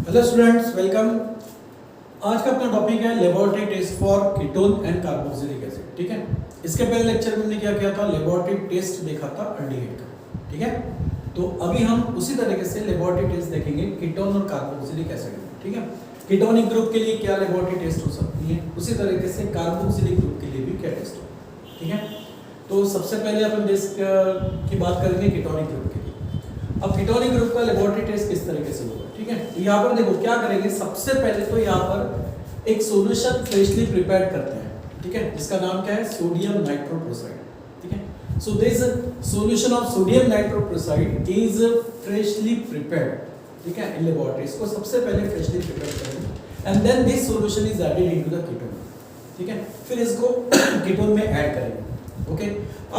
Hello students, welcome. आज का अपना टॉपिक है laboratory test for ketone and carboxylic acid. ठीक है, इसके पहले लेक्चर में हमने क्या किया था, लेबोरेटरी टेस्ट देखा था अल्डिहाइड का। ठीक है, तो अभी हम उसी तरीके से लेबोरेटरी टेस्ट देखेंगे कीटोन और कार्बोक्सिलिक एसिड में। ठीक है, कीटोनिक ग्रुप के लिए क्या लेबोरेटरी टेस्ट हो सकती है, उसी तरीके से कार्बोक्सिलिक ग्रुप के लिए भी क्या टेस्ट हो। ठीक है, तो सबसे पहले अपन टेस्ट की बात करेंगे कीटोनिक ग्रुप के लिए। अब कीटोनिक ग्रुप का लेबोरेटरी टेस्ट किस तरीके से होगा। ठीक है, तो यहाँ पर देखो क्या करेंगे, सबसे पहले तो यहाँ पर एक सॉल्यूशन फ्रेशली प्रिपेयर करते हैं। ठीक है, जिसका नाम क्या है, सोडियम नाइट्रोक्लोराइड। ठीक है, so this solution of sodium nitrochloride is freshly prepared. ठीक है, इन लेबोरेटरी इसको सबसे पहले फ्रेशली प्रिपेयर करेंगे and then this solution is added into the ketone. ठीक है, फिर इसको कीटोन में ऐड करेंगे। ओके,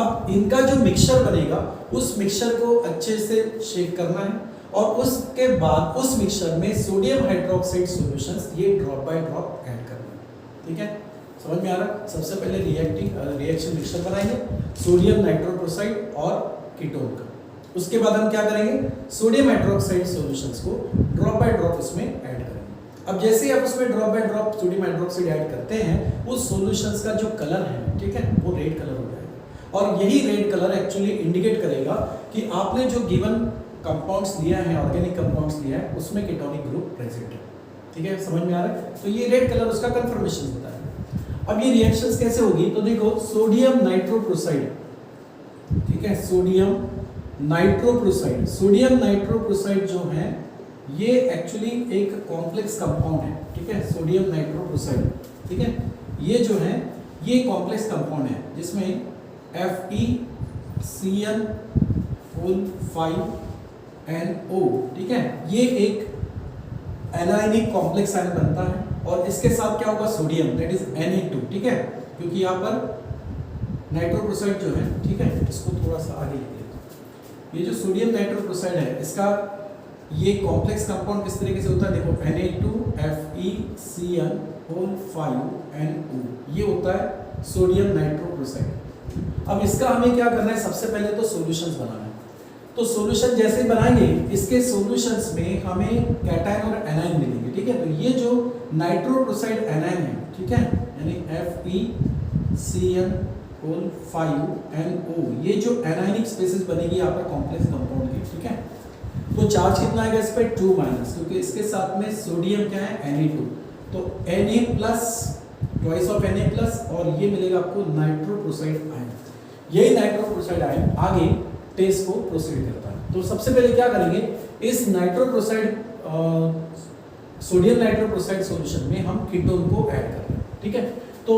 अब इनका जो मिक्सचर बनेगा उस मिक्सचर को अच्छे से शेक करना है और उसके बाद उस मिक्सचर में सोडियम हाइड्रोक्साइड सॉल्यूशंस ये ड्रॉप बाय ड्रॉप ऐड करना है। ठीक है, समझ में आ रहा है। सबसे पहले रिएक्शन मिक्सचर बनाएंगे सोडियम नाइट्रोक्लोराइड और कीटोन का। उसके बाद हम क्या करेंगे, सोडियम हाइड्रोक्साइड सॉल्यूशंस को ड्रॉप बाय ड्रॉप इसमें ऐड करेंगे। अब जैसे ही आप उसमें drop by drop sodium hydroxide add करते हैं, उस सॉल्यूशंस का जो कलर है, ठीक है, वो रेड कलर हो जाएगा। और यही रेड कलर एक्चुअली इंडिकेट करेगा कि आपने जो गिवन कंपाउंड्स लिया है, ऑर्गेनिक कंपाउंड्स लिया है, उसमें कीटोनिक ग्रुप प्रेजेंट है। ठीक है, समझ में आ रहा है। तो ये रेड कलर उसका कंफर्मेशन होता है। अब ये रिएक्शंस कैसे होगी, तो देखो सोडियम नाइट्रोक्लोराइड, ठीक है, सोडियम नाइट्रोक्लोराइड, सोडियम नाइट्रोक्लोराइड जो है ये एक्चुअली एक कॉम्प्लेक्स कंपाउंड है। ठीक है, सोडियम नाइट्रोक्लोराइड, ठीक है, ये जो है ये कॉम्प्लेक्स कंपाउंड है जिसमें FeCN होल 5NO, ठीक है, ये एक एनायनिक कॉम्प्लेक्स आयन बनता है और इसके साथ क्या होगा, सोडियम, दैट इज Na2। ठीक है, क्योंकि यहाँ पर नाइट्रोक्लोराइड जो है, ठीक है, इसको थोड़ा सा आगे लिख लेते हैं। ये जो सोडियम नाइट्रोक्लोराइड है, इसका ये कॉम्प्लेक्स कंपाउंड किस तरीके से होता है, देखो Na2FeCN होल 5NO, ये होता है सोडियम नाइट्रोक्लोराइड। अब इसका हमें क्या करना है, सबसे पहले तो सॉल्यूशंस बनाना है। तो सॉल्यूशन जैसे ही बनाएंगे, इसके सॉल्यूशंस में हमें कैटायन और एनायन मिलेंगे। ठीक है, तो ये जो नाइट्रोक्लोराइड एनायन है, ठीक है, यानी FeCN होल 5NO, ये जो एनायनिक स्पेसिस बनेगी यहाँ पर कॉम्प्लेक्स कंपाउंड की। ठीक है, तो चार्ज कितना आएगा इस पे, 2-, क्योंकि इसके साथ में सोडियम क्या है, Na2, तो Na+ ट्वाइस ऑफ Na+ और ये मिलेगा आपको नाइट्रोक्लोराइड आयन। यही नाइट्रोक्लोराइड आयन आगे टेस्ट को प्रोसीड करता है। तो सबसे पहले क्या करेंगे, इस नाइट्रोक्लोराइड सोडियम नाइट्रोक्लोराइड सॉल्यूशन में हम कीटोन को ऐड कर रहे हैं। ठीक है, तो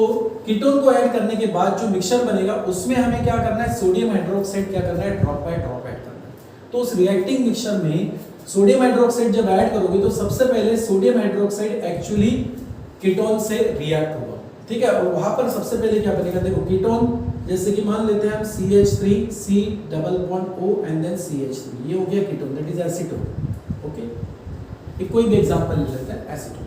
कीटोन को ऐड करने के बाद जो मिक्सचर बनेगा उसमें हमें क्या करना है, सोडियम हाइड्रोक्साइड क्या करना है, ड्रॉप बाय ड्रॉप ऐड करना है। तो उस रिएक्टिंग मिक्सचर में सोडियम हाइड्रोक्साइड जब ऐड करोगे तो सबसे पहले सोडियम हाइड्रोक्साइड एक्चुअली कीटोन से रिएक्ट होगा। ठीक है, और वहां पर सबसे पहले क्या बनेगा, देखो कीटोन, जैसे कि मान लेते हैं हम CH3 C double bond O and then CH3, ये हो गया ketone, that is acetone. Okay, एक कोई भी एग्जांपल ले लेते हैं, एसीटोन।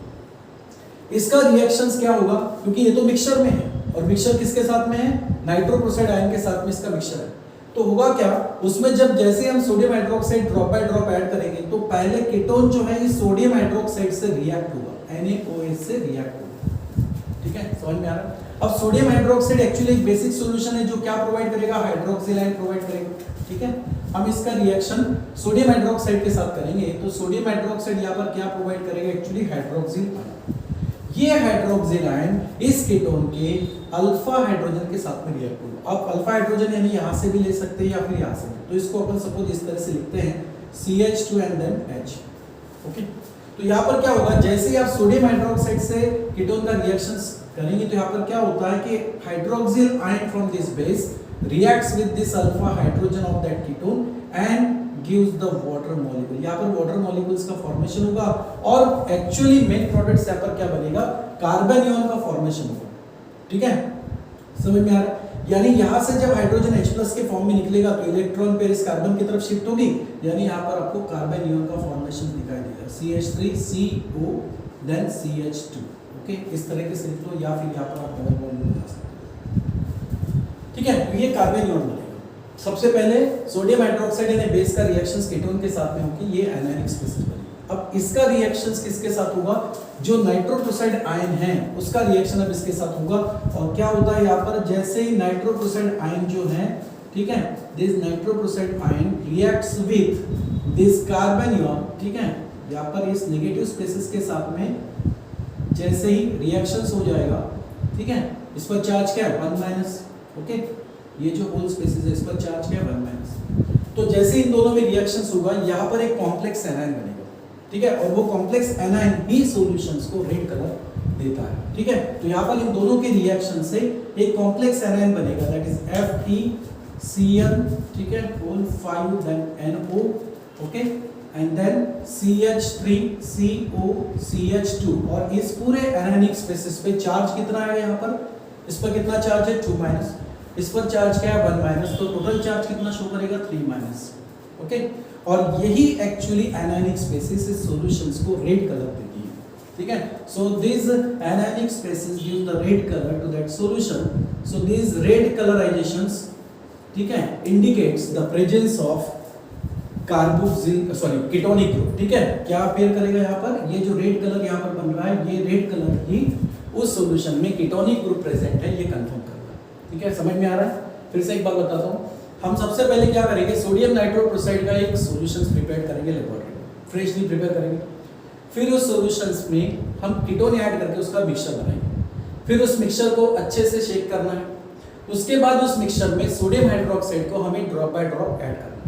इसका रिएक्शंस क्या होगा, क्योंकि ये तो मिक्सचर में है और मिक्सचर किसके साथ में है, नाइट्रोक्लोराइड आयन के साथ में इसका मिक्सचर है। तो होगा क्या, उसमें जब जैसे हम sodium hydroxide drop by drop add करेंगे तो पहले कीटोन जो है इस सोडियम हाइड्रोक्साइड से रिएक्ट होगा, NaOH से रिएक्ट होगा। ठीक है, समझ में आ रहा है। अब सोडियम हाइड्रोक्साइड एक्चुअली एक बेसिक सॉल्यूशन है जो क्या प्रोवाइड करेगा, हाइड्रोक्सिल आयन प्रोवाइड करेगा। ठीक है, हम इसका रिएक्शन सोडियम हाइड्रोक्साइड के साथ करेंगे तो सोडियम हाइड्रोक्साइड यहाँ पर क्या प्रोवाइड करेगा, एक्चुअली हाइड्रोक्सिल आयन। ये हाइड्रोक्सिल आयन इस कीटोन के अल्फा हाइड्रोजन के साथ में रिएक्ट होगा। अब अल्फा हाइड्रोजन यानी यहाँ से भी ले सकते हैं या फिर यहाँ से भी, तो इसको अपन सपोज इस तरह से लिखते हैं CH2 and then H। Okay, तो यहाँ पर क्या होगा, जैसे ही आप सोडियम हाइड्रोक्साइड से कीटोन का रिएक्शंस करेंगे तो यहाँ पर क्या होता है कि hydroxyl ion from this base reacts with this alpha hydrogen of that ketone and gives the water molecule. यहाँ पर वाटर मॉलिक्यूल्स का फॉर्मेशन होगा और एक्चुअली मेन प्रोडक्ट्स यहाँ पर क्या बनेगा, कार्बन आयन का फॉर्मेशन होगा। ठीक है, समझ में आ रहा है। यानी यहाँ से जब हाइड्रोजन H+ के फॉर्म में निकलेगा तो इलेक्ट्रॉन पेयर इस कार्बन की तरफ शिफ्ट होगी, यानी यहाँ पर आपको कार्बन आयन का फॉर्मेशन दिखाई देगा, CH3CO देन CH2। ओके, इस तरीके से लिख लो या फिर यहाँ पर आप डबल बॉन्ड बना सकते हो। ठीक है, तो ये कार्बन आयन बनेगा। सबसे पहले सोडियम हाइड्रोक्साइड यानी बेस का रिएक्शंस कीटोन के साथ में होगी, ये एनायनिक स्पीशीज बनेगी। अब इसका रिएक्शंस किसके साथ होगा, जो नाइट्रोक्लोराइड आयन है उसका रिएक्शन अब इसके साथ होगा। और क्या होता है यहाँ पर, जैसे ही नाइट्रोक्लोराइड आयन जो है, ठीक है, this nitrochloride ion reacts with this carbon ion, ठीक है, यहाँ पर इस नेगेटिव स्पेसिस के साथ में जैसे ही रिएक्शंस हो जाएगा, ठीक है, इस पर चार्ज क्या है 1 माइनस, ओके, ये जो होल स्पेसिस है इस पर चार्ज क्या है 1 माइनस। तो जैसे इन दोनों में रिएक्शंस होगा, यहाँ पर एक कॉम्प्लेक्स एनायन बनेगा, ठीक है, और वो कॉम्प्लेक्स एनायन ही सॉल्यूशंस को रेड कलर देता है, ठीक है। तो यहाँ पर इन दोनों के रिएक्शन से एक कॉम्प्लेक्स एनायन बनेगा, दैट इज FeCN, ठीक है, whole 5 then NO, okay, and then CH3COCH2। और इस पूरे एनायनिक स्पेसिस पे चार्ज कितना है यहाँ पर, इस पर कितना चार्ज है 2 माइनस, इस पर चार्ज क्या है 1 माइनस, तो टोटल चार्ज कितना शो करेगा 3 माइनस, ओके। और यही एक्चुअली एनायनिक स्पेसिस इस सॉल्यूशंस को रेड कलर देती है, ठीक है। So this anionic species give the red colour to that solution. So this red colourisations, ठीक है, indicates the presence of carboxyl ketonic group, ठीक है। क्या पेयर करेगा यहाँ पर, ये जो रेड कलर यहाँ पर बन रहा है, ये रेड कलर ही उस सॉल्यूशन में कीटोनिक ग्रुप प्रेजेंट है, ये कंफर्म करेगा, ठीक है। समझ में आ रहा है? फिर से एक बार बताता हूँ। हम सबसे पहले क्या करेंगे, सोडियम नाइट्रोक्लोराइड का एक सॉल्यूशंस प्रिपेयर करेंगे लेबोरेटरी में, फ्रेशली प्रिपेयर करेंगे। फिर उस सॉल्यूशंस में हम कीटोन ऐड करके उसका मिक्सचर बनाएंगे। फिर उस मिक्सचर को अच्छे से शेक करना है। उसके बाद उस मिक्सचर में सोडियम हाइड्रोक्साइड को हमें ड्रॉप बाय ड्रॉप ऐड करना है।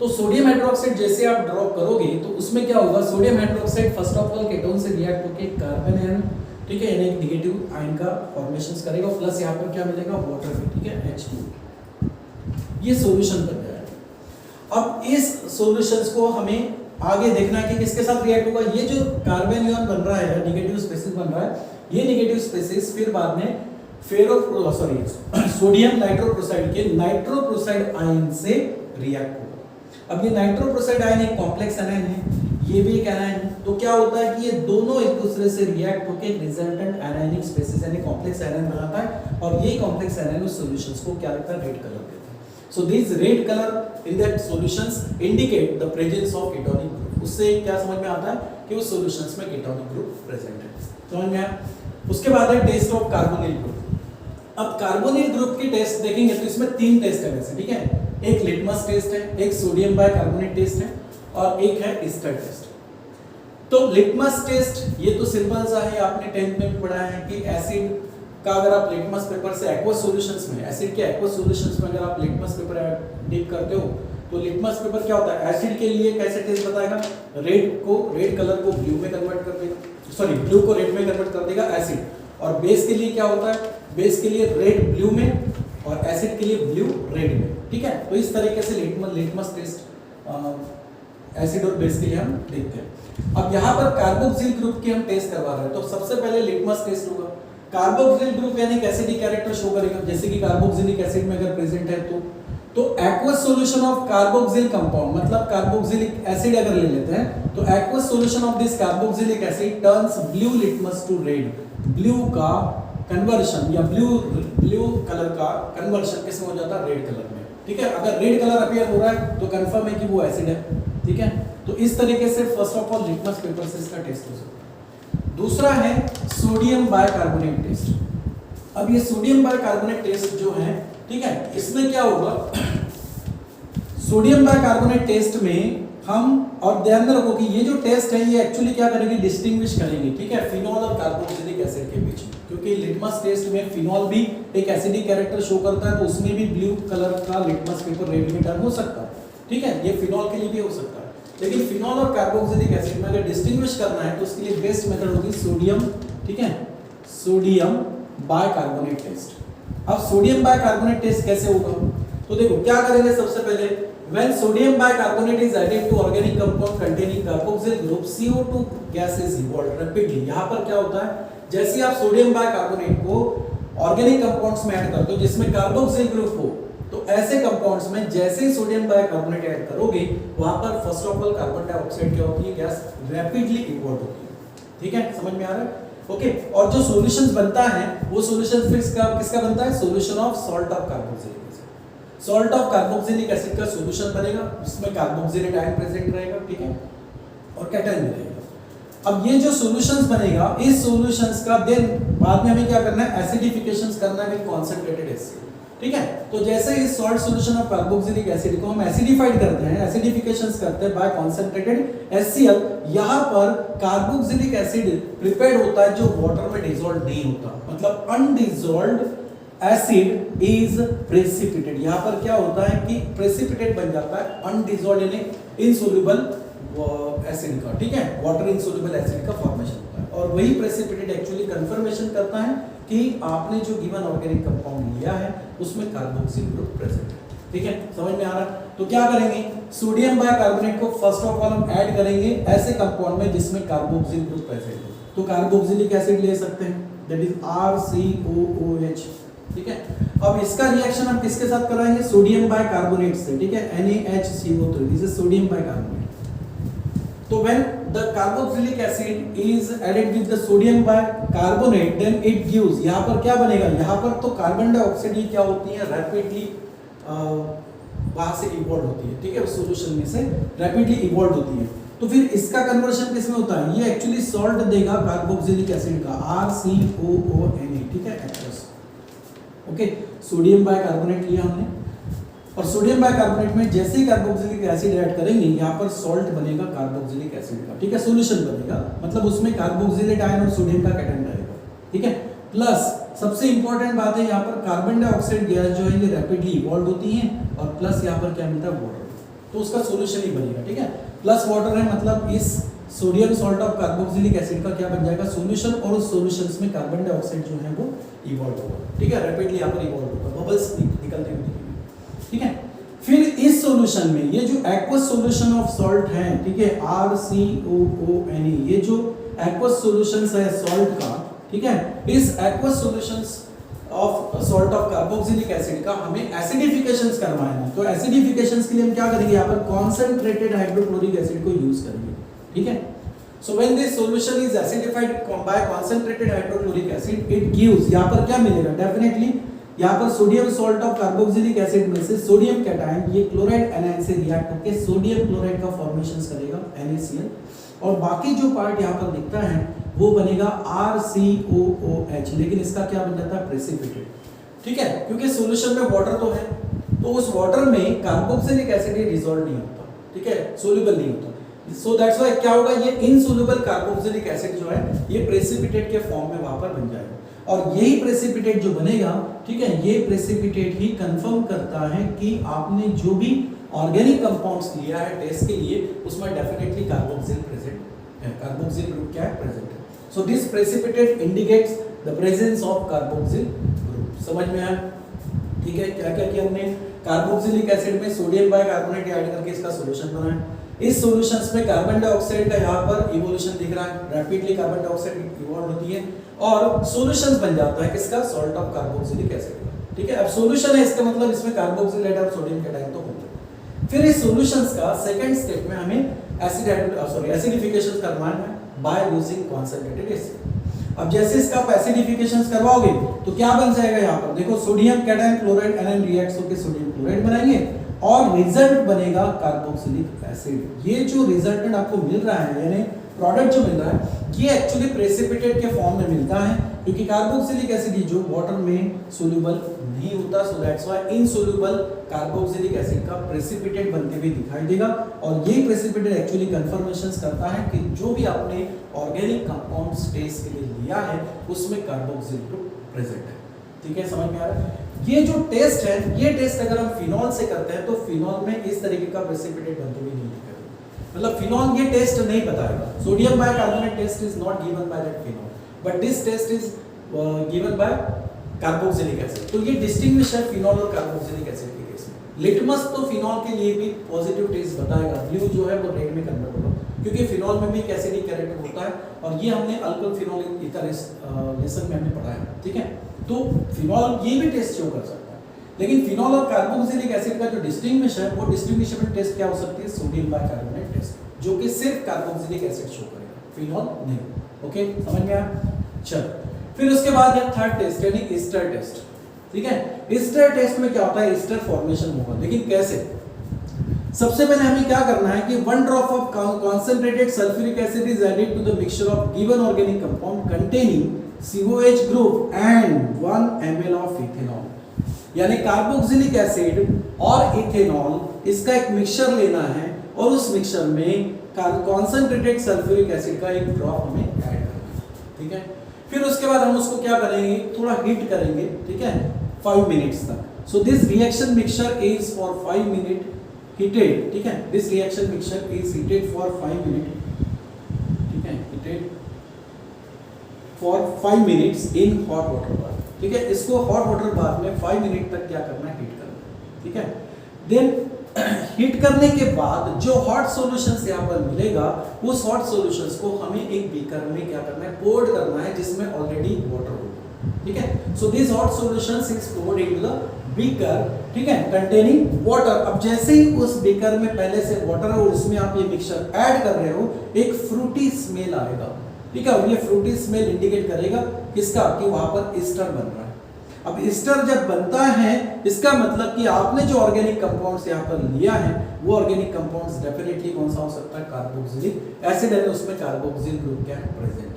तो सोडियम हाइड्रोक्साइड जैसे आप ड्रॉप करोगे तो उसमें क्या होगा, sodium hydroxide first of all ketone से रिएक्ट होकर कार्बन आयन, ठीक है, यानी एक नेगेटिव आयन का फॉर्मेशंस करेगा, प्लस यहाँ पर क्या मिलेगा वाटर में, ठीक है, H2। ये सॉल्यूशन बन जाएगा। अब इस सॉल्यूशंस को हमें आगे देखना है कि किसके साथ रिएक्ट होगा। ये जो कार्बन आयन बन रहा है, नेगेटिव स्पेसिस बन रहा है, ये नेगेटिव स्पेसिस फिर बाद में सोडियम नाइट्रोक्लोराइड के नाइट्रोक्लोराइड आयन से रिएक्ट होगा। अब ये नाइट्रोक्लोराइड आयन एक कॉम्प्लेक्स एनायन है, ये भी एक एनायन है। तो क्या होता है कि ये दोनों एक दूसरे से रिएक्ट होकर एक रिजल्टेंट एनायनिक स्पेसिस यानी कॉम्प्लेक्स एनायन बनाता है, और ये कॉम्प्लेक्स एनायन उस सॉल्यूशंस को क्या करता है, रेड कलर देता है। So this red colour in that solutions indicate the presence of ketonic group. उससे क्या समझ में आता है कि उस सॉल्यूशंस में कीटोनिक ग्रुप प्रेजेंट है। समझ में आया? उसके बाद है टेस्ट ऑफ कार्बोनिल ग्रुप। अब कार्बोनिल ग्रुप की टेस्ट देखेंगे तो इसमें 3 टेस्ट है वैसे, ठीक है। एक लिटमस टेस्ट है, एक सोडियम बाइकार्बोनेट टेस्ट है, और एक है ईस्टर टेस्ट। तो लिटमस टेस्ट ये तो सिंपल सा है, आपने 10th में भी पढ़ा है कि एसिड का अगर आप लिटमस पेपर से एक्वस सॉल्यूशंस में, एसिड के एक्वस सॉल्यूशंस में अगर आप लिटमस पेपर डिप करते हो तो लिटमस पेपर क्या होता है, एसिड के लिए कैसे टेस्ट बताएगा, रेड कलर को ब्लू में कन्वर्ट कर देगा, सॉरी ब्लू को रेड में कन्वर्ट कर देगा एसिड। और बेस के लिए क्या होता है, बेस के लिए रेड ब्लू में और एसिड के लिए ब्लू रेड में, ठीक है। तो इस तरीके से लिटमस टेस्ट एसिड और बेस के लिए हम देखते हैं। अब यहाँ पर कार्बोक्सिल ग्रुप की हम टेस्ट करवा रहे हैं, तो सबसे पहले लिटमस टेस्ट होगा। कार्बोक्सिल ग्रुप यानी एसिडिक कैरेक्टर शो करेगा, जैसे कि कार्बोक्सिलिक एसिड में अगर प्रेजेंट है तो aqueous solution of carboxyl compound, मतलब कार्बोक्सिलिक एसिड अगर ले लेते हैं तो aqueous solution of this carboxylic acid turns blue litmus to red. Blue का कन्वर्शन या ब्लू कलर का कन्वर्शन किसमें हो जाता है, रेड कलर में, ठीक है। अगर रेड कलर अपीयर हो रहा है तो कंफर्म है कि वो एसिड है, ठीक है। तो इस तरीके से first of all litmus paper से इसका टेस्ट हो सकता है। दूसरा है सोडियम बाइकार्बोनेट टेस्ट। अब ये सोडियम बाइकार्बोनेट टेस्ट जो है, ठीक है, इसमें क्या होगा, सोडियम बाइकार्बोनेट टेस्ट में हम, और ध्यान में रखो कि ये जो टेस्ट है ये एक्चुअली क्या करेंगे, डिस्टिंग्विश करेंगे, ठीक है, फिनॉल और कार्बोक्सिलिक एसिड के बीच में, क्योंकि लिटमस टेस्ट में फिनॉल भी एक एसिडिक कैरेक्टर शो करता है, तो उसमें भी ब्लू कलर का लिटमस पेपर रेड में टर्न हो सकता है, ठीक है। ये फिनॉल के लिए भी हो सकता है, लेकिन फिनॉल और कार्बोक्सिलिक एसिड में अगर डिस्टिंग्विश करना है तो उसके लिए बेस्ट मेथड होगी सोडियम, ठीक है, सोडियम बाइकार्बोनेट टेस्ट। अब सोडियम बाइकार्बोनेट टेस्ट कैसे होगा, तो देखो क्या करेंगे, सबसे पहले when sodium bicarbonate is added to organic compound containing carboxyl group, CO2 gas is evolved rapidly। यहाँ पर क्या होता है, जैसे आप सोडियम बाइकार्बोनेट को ऑर्गेनिक कंपाउंड्स में ऐड करते हो जिसमें कार्बोक्सिल ग्रुप हो, तो ऐसे कंपाउंड्स में जैसे ही सोडियम बाइकार्बोनेट ऐड करोगे वहां पर first of all carbon dioxide क्या होती है, गैस रैपिडली इवॉल्व होती है, ठीक है। समझ में आ रहा है? ओके। और जो सॉल्यूशंस बनता है वो सॉल्यूशन फिर किसका बनता है, solution of salt of carboxylic acid. Salt of carboxylic acid का सॉल्यूशन बनेगा, इसमें कार्बोक्सिलेट आयन प्रेजेंट रहेगा, ठीक है। और कैटायन भी रहेगा। अब ये जो सॉल्यूशंस बनेगा, इस सॉल्यूशंस का देन बाद में हमें क्या करना है, एसिडिफिकेशंस करना है विद कॉन्सेंट्रेटेड HCl, ठीक है। तो जैसे इस salt solution of carboxylic acid को हम एसिडिफाइड करते हैं, एसिडिफिकेशंस करते हैं बाय कॉन्सेंट्रेटेड HCl, यहाँ पर कार्बोक्सिलिक एसिड प्रिपेयर्ड होता है जो वाटर में डिसॉल्व नहीं होता, मतलब अनडिसॉल्व्ड एसिड इज प्रेसिपिटेट। यहाँ पर क्या होता है कि प्रेसिपिटेट बन जाता है अनडिसॉल्व्ड यानी इनसोल्यूबल एसिड का, ठीक है, वाटर इनसोल्यूबल एसिड का फॉर्मेशन होता है। और वही प्रेसिपिटेट एक्चुअली कंफर्मेशन करता है कि आपने जो गिवन ऑर्गेनिक कंपाउंड लिया है उसमें कार्बोक्सिल ग्रुप प्रेजेंट है, ठीक है, समझ में आ रहा है। तो क्या करेंगे, सोडियम बाइकार्बोनेट को फर्स्ट ऑफ ऑल हम ऐड करेंगे ऐसे कंपाउंड में जिसमें कार्बोक्सिल ग्रुप प्रेजेंट हो। तो कार्बोक्सिलिक एसिड ले सकते हैं, दैट इज RCOOH, ठीक है। अब इसका रिएक्शन हम किसके साथ कराएंगे, सोडियम बाइकार्बोनेट से, ठीक है, NaHCO3, this is sodium bicarbonate. तो when the carboxylic acid is added with the sodium bicarbonate, then it gives, यहाँ पर क्या बनेगा, यहाँ पर तो कार्बन डाइऑक्साइड ही क्या होती है, रैपिडली वहां से इवॉल्व होती है, ठीक है, उस सॉल्यूशन में से रैपिडली इवॉल्व होती है। तो फिर इसका कन्वर्शन किसमें होता है, ये एक्चुअली सॉल्ट देगा कार्बोक्सिलिक एसिड का, RCOONA, ठीक है, एक्वस, ओके। सोडियम बाइकार्बोनेट लिया हमने, और सोडियम बाइकार्बोनेट में जैसे ही कार्बोक्सिलिक एसिड ऐड करेंगे यहाँ पर सॉल्ट बनेगा कार्बोक्सिलिक एसिड का, ठीक है, सॉल्यूशन बनेगा, मतलब उसमें कार्बोक्सिलेट आयन और सोडियम का कैटायन रहेगा, ठीक है। प्लस सबसे इंपॉर्टेंट बात है, यहाँ पर कार्बन डाइऑक्साइड गैस जो है ये रैपिडली इवॉल्व होती है, और प्लस यहाँ पर क्या मिलता है, वाटर, तो उसका सॉल्यूशन ही बनेगा, ठीक है। प्लस वाटर है, मतलब इस sodium salt of carboxylic acid का क्या बन जाएगा, सॉल्यूशन, और उस सॉल्यूशंस में कार्बन डाइऑक्साइड जो है वो इवॉल्व होगा, ठीक है, रैपिडली यहाँ पर इवॉल्व होगा, बबल्स निकलते हुए, ठीक है। फिर इस सॉल्यूशन में ये जो एक्वस सॉल्यूशन ऑफ सॉल्ट है, ठीक है, RCOONA, ये जो एक्वस सॉल्यूशंस है सॉल्ट का, ठीक है, इस aqueous solutions of salt of carboxylic acid का हमें एसिडिफिकेशंस करवाना है। तो एसिडिफिकेशंस के लिए हम क्या करेंगे, यहाँ पर कॉन्सेंट्रेटेड हाइड्रोक्लोरिक एसिड को यूज करेंगे, ठीक है। So when this solution is acidified by concentrated hydrochloric acid, it gives, यहाँ पर क्या मिलेगा, डेफिनेटली यहाँ पर sodium salt of carboxylic acid में से सोडियम कैटायन ये क्लोराइड एनायन से रिएक्ट होकर सोडियम क्लोराइड का फॉर्मेशन करेगा NaCl, और बाकी जो पार्ट यहाँ पर दिखता है वो बनेगा RCOOH, लेकिन इसका क्या बन जाता है, प्रेसिपिटेट, ठीक है, क्योंकि सॉल्यूशन में वाटर तो है, तो उस वाटर में कार्बोक्सिलिक एसिड डिसॉल्व नहीं होता, ठीक है, सोल्यूबल नहीं होता, सो दैट्स व्हाई क्या होगा, ये इनसोल्यूबल कार्बोक्सिलिक एसिड जो है ये प्रेसिपिटेट के फॉर्म में वहां पर बन जाएगा, और यही प्रेसिपिटेट जो बनेगा, ठीक है, ये प्रेसिपिटेट ही कंफर्म करता है कि आपने जो भी ऑर्गेनिक कंपाउंड्स लिया है टेस्ट के लिए उसमें डेफिनेटली कार्बोक्सिल प्रेजेंट है, कार्बोक्सिल ग्रुप क्या है, प्रेजेंट है। So this precipitate indicates the presence of carboxyl group. समझ में आया, ठीक है। क्या क्या किया हमने, कार्बोक्सिलिक एसिड में सोडियम बाइकार्बोनेट ऐड करके इसका सॉल्यूशन बनाया, इस सॉल्यूशंस में कार्बन डाइऑक्साइड का यहाँ पर इवोल्यूशन दिख रहा है, रैपिडली कार्बन डाइऑक्साइड इवॉल्व होती है और सॉल्यूशंस बन जाता है किसका, सॉल्ट ऑफ कार्बोक्सिलिक एसिड का, ठीक है। अब सॉल्यूशन है इसका मतलब इसमें कार्बोक्सिलेट और सोडियम कैटायन तो होंगे। फिर इस सॉल्यूशंस का सेकंड स्टेप में हमें एसिडिफिकेशन करवाना है बाय यूजिंग कॉन्सेंट्रेटेड एसिड। अब जैसे इसका आप एसिडिफिकेशन करवाओगे तो क्या बन जाएगा, यहाँ पर देखो sodium cation chloride anion reacts होकर सोडियम क्लोराइड बनाएंगे और रिजल्ट बनेगा कार्बोक्सिलिक एसिड। ये जो रिजल्टेंट आपको मिल रहा है यानी प्रोडक्ट जो मिल रहा है ये एक्चुअली प्रेसिपिटेट के फॉर्म में मिलता है, क्योंकि कार्बोक्सिलिक एसिड जो वाटर में सोल्यूबल नहीं होता, so that's why insoluble carboxylic acid का प्रेसिपिटेट बनते हुए दिखाई देगा। और ये प्रेसिपिटेट एक्चुअली कंफर्मेशंस करता है कि जो भी आपने ऑर्गेनिक कंपाउंड्स टेस्ट के लिए लिया है उसमें कार्बोक्सिल ग्रुप प्रेजेंट है, ठीक है, समझ में आ रहा है। ये जो टेस्ट है, ये टेस्ट अगर हम फिनॉल से करते हैं तो फिनॉल में इस तरीके का प्रेसिपिटेट बनते हुए नहीं दिखेगा, मतलब फिनॉल ये टेस्ट नहीं बताएगा। Sodium bicarbonate test is not given by that phenol, but this test is given by carboxylic acid. तो ये डिस्टिंग्विश है फिनॉल और कार्बोक्सिलिक एसिड के केस में। लिटमस तो फिनॉल के लिए भी पॉजिटिव टेस्ट बताएगा, ब्लू जो है वो रेड में कन्वर्ट होगा, क्योंकि फिनॉल में भी एक एसिडिक कैरेक्टर होता है और ये हमने अल्कोहल फिनॉल ईथर लेसन में हमने पढ़ा है, ठीक है। तो फिनॉल ये भी टेस्ट शो कर सकता है, लेकिन फिनॉल और कार्बोक्सिलिक एसिड का जो डिस्टिंग्विश है वो डिस्टिंग्विशेबल टेस्ट क्या हो सकती है, सोडियम बाइकार्बोनेट टेस्ट, जो कि सिर्फ कार्बोक्सिलिक एसिड शो करेगा, फिनॉल नहीं। ओके, समझ में आया। चल फिर उसके बाद है थर्ड टेस्ट यानी ईस्टर टेस्ट, ठीक है। ईस्टर टेस्ट में क्या होता है, ईस्टर फॉर्मेशन होगा, लेकिन कैसे। सबसे पहले हमें क्या करना है कि 1 drop of concentrated sulphuric acid is added to the mixture of given organic compound containing COH group and 1 ml of ethanol. यानी कार्बोक्सिलिक एसिड और इथेनॉल इसका एक मिक्सचर लेना है और उस मिक्सचर में कॉन्सेंट्रेटेड सल्फ्यूरिक एसिड का एक ड्रॉप हमें ऐड करना है, ठीक है। फिर उसके बाद हम उसको क्या करेंगे, थोड़ा हीट करेंगे, ठीक है, 5 मिनट्स तक। So this reaction mixture is for 5 minute heated, ठीक है। This reaction mixture is heated for 5 minute, ठीक है, heated for 5 minutes in hot water bath, ठीक है। इसको हॉट वाटर बाथ में 5 मिनट तक क्या करना है, हीट करना है, ठीक है। देन हीट करने के बाद जो हॉट सॉल्यूशंस यहाँ पर मिलेगा, उस हॉट सॉल्यूशंस को हमें एक बीकर में क्या करना है, पोर्ड करना है जिसमें ऑलरेडी वाटर होगा, ठीक है। So this hot solutions is poured into the beaker, ठीक है, कंटेनिंग वाटर। अब जैसे ही उस बीकर में पहले से वाटर है और उसमें आप ये मिक्सचर ऐड कर रहे हो, एक फ्रूटी स्मेल आएगा, ठीक है। और ये फ्रूटी स्मेल इंडिकेट करेगा किसका, कि वहां पर ईस्टर बन रहा है। अब ईस्टर जब बनता है, इसका मतलब कि आपने जो ऑर्गेनिक कंपाउंड्स यहाँ पर लिया है, वो ऑर्गेनिक कंपाउंड्स डेफिनेटली कौन सा हो सकता है, कार्बोक्सिलिक एसिड है, उसमें कार्बोक्सिल ग्रुप क्या है, प्रेजेंट है,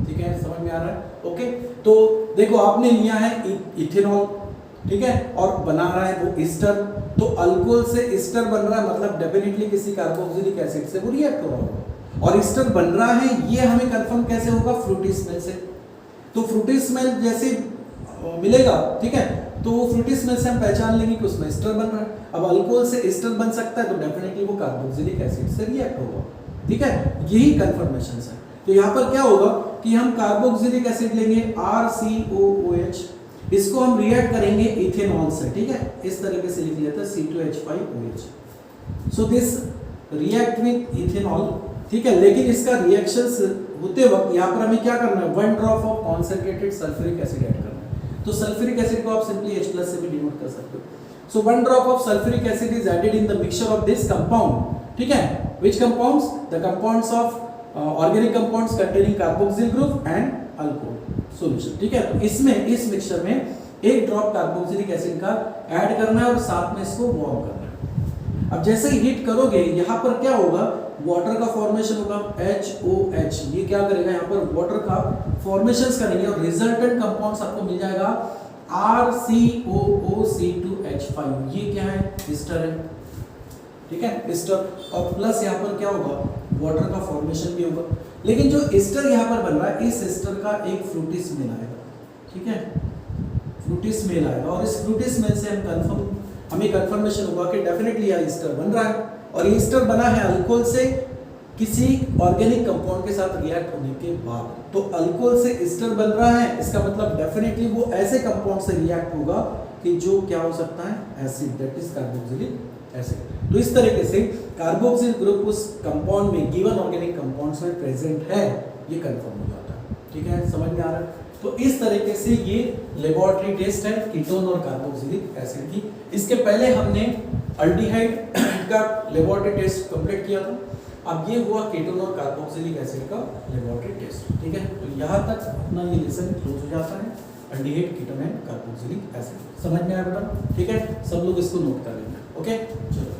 ठीक है। समझ में आ रहा है, ओके। तो देखो आपने लिया है इथेनॉल, ठीक है, और बना रहा है वो ईस्टर, तो अल्कोहल से ईस्टर बन रहा है, मतलब डेफिनेटली किसी कार्बोक्सिलिक एसिड से वो रिएक्ट हो रहा होगा, और ईस्टर बन रहा है, ये हमें कंफर्म कैसे होगा, फ्रूटी स्मेल से। तो फ्रूटी स्मेल जैसे मिलेगा, ठीक है, तो वो फ्रूटी स्मेल से हम पहचान लेंगे कि उसमें ईस्टर बन रहा है। अब अल्कोहल से ईस्टर बन सकता है, तो डेफिनेटली वो कार्बोक्सिलिक एसिड से रिएक्ट होगा, ठीक है। यही कंफर्मेशन है। तो यहाँ पर क्या होगा कि हम कार्बोक्सिलिक एसिड लेंगे RCOOH, इसको हम रिएक्ट करेंगे इथेनॉल से, ठीक है, इस तरीके से लिख लिया था C2H5OH। So this react with ethanol, ठीक है। लेकिन इसका रिएक्शंस होते वक्त यहाँ पर हमें क्या करना है, 1 drop of concentrated sulphuric acid add करना है। तो सल्फ्यूरिक एसिड को आप सिंपली H+ से भी डिनोट कर सकते हो। So 1 drop of sulphuric acid is added in the mixture of this compound, ठीक है। Which compounds, the compounds of organic compounds containing carboxyl group and alcohol solution, ठीक है। तो इसमें इस मिक्सचर में 1 ड्रॉप कार्बोक्सिलिक एसिड का ऐड करना है और साथ में इसको वार्म करना है। अब जैसे ही हीट करोगे, यहाँ पर क्या होगा, वाटर का फॉर्मेशन होगा HOH, ये क्या करेगा, यहाँ पर वाटर का फॉर्मेशंस करेंगे और रिजल्टेंट कंपाउंड्स आपको मिल जाएगा RCOOC2H5, ये क्या है, ईस्टर है, ठीक है, ईस्टर। और प्लस यहाँ पर क्या होगा, वाटर का फॉर्मेशन भी होगा। लेकिन जो ईस्टर यहाँ पर बन रहा है, इस ईस्टर का एक फ्रूटी स्मेल आएगा, ठीक है, फ्रूटी स्मेल आएगा, और इस फ्रूटी स्मेल से हमें कंफर्मेशन होगा कि डेफिनेटली यह ईस्टर बन रहा है, और ईस्टर बना है अल्कोहल से किसी ऑर्गेनिक कंपाउंड के साथ रिएक्ट होने के बाद। तो अल्कोहल से ईस्टर बन रहा है, इसका मतलब डेफिनेटली वो ऐसे कंपाउंड से रिएक्ट होगा कि जो क्या हो सकता है, acid, that is carboxylic acid. तो इस तरीके से कार्बोक्सिल ग्रुप उस कंपाउंड में, गिवन ऑर्गेनिक कंपाउंड्स में प्रेजेंट है, ये कंफर्म हो जाता है, ठीक है। समझ में आ रहा है। तो इस तरीके से ये लेबोरेटरी टेस्ट है कीटोन और कार्बोक्सिलिक एसिड की। इसके पहले हमने अल्डिहाइड का लेबोरेटरी टेस्ट कंप्लीट किया था। अब ये हुआ कीटोन और कार्बोक्सिलिक एसिड का लेबोरेटरी टेस्ट, ठीक है। तो यहाँ तक अपना ये लेसन क्लोज हो जाता है, aldehyde, ketone and carboxylic acid. समझ में आया बेटा, ठीक है। सब लोग इसको नोट कर लेंगे, ओके। चलो।